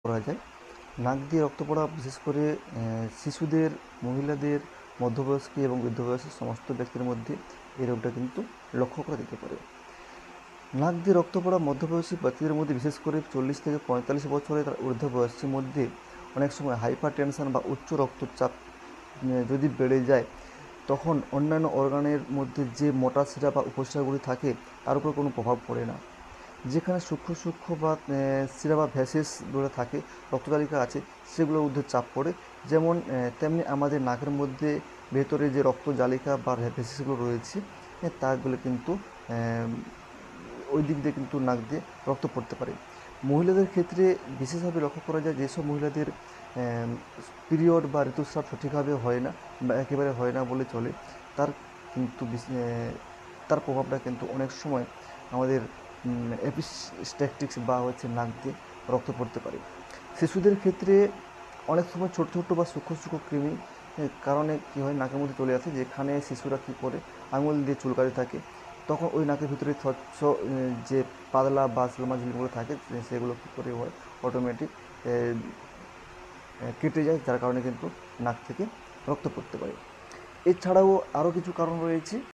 করা যায়। নাক দিয়ে রক্ত পড়া বিশেষ করে শিশুদের, মহিলাদের, মধ্যবয়স্ক এবং বৃদ্ধ বয়সের সমস্ত ব্যক্তির মধ্যে এই রোগটা কিন্তু লক্ষ্য করা যেতে পারে। নাক দিয়ে রক্ত পড়া মধ্যবয়সী ব্যক্তিদের মধ্যে বিশেষ করে 40 থেকে 45 বছরের ঊর্ধ্ব বয়সের মধ্যে অনেক সময় হাইপার টেনশন বা উচ্চ রক্তচাপ যদি বেড়ে যায়, তখন অন্যান্য অর্গানের মধ্যে যে মোটা শিরা বা উপশিরাগুলি থাকে তার উপর কোনো প্রভাব পড়ে না। যেখানে সূক্ষ্ম সূক্ষ্ম বা শিরা বা ভ্যাসেসগুলো থাকে, রক্ততালিকা আছে, সেগুলোর ঊর্ধ্বে চাপ পড়ে। যেমন তেমনি আমাদের নাকের মধ্যে ভেতরে যে রক্তজালিকা বা ভ্যাসেসগুলো রয়েছে, তাগুলো কিন্তু ওই দিক দিয়ে কিন্তু নাক দিয়ে রক্ত পড়তে পারে। মহিলাদের ক্ষেত্রে বিশেষভাবে লক্ষ্য করা যায়, যেসব মহিলাদের পিরিয়ড বা ঋতুস্রাব সঠিকভাবে হয় না বা একেবারে হয় না বলে চলে, তার কিন্তু তার প্রভাবটা কিন্তু অনেক সময় আমাদের এপিস্ট্যাটিক্স বা নাক দিয়ে রক্ত পড়তে পারে। শিশুদের ক্ষেত্রে অনেক সময় ছোট ছোট বা সূক্ষ্ম সূক্ষ্ম কৃমি কারণে কী হয়, নাকের মধ্যে চলে আসে, যেখানে শিশুরা কী করে আঙুল দিয়ে চুলকাতে থাকে, তখন ওই নাকের ভিতরে স্বচ্ছ যে পাতলা বা সিলমা ঝিল্লিগুলো থাকে, সেগুলো কী করে হয়, অটোমেটিক কেটে যায়, যার কারণে কিন্তু নাক থেকে রক্ত পড়তে পারে। এছাড়াও আরও কিছু কারণ রয়েছে।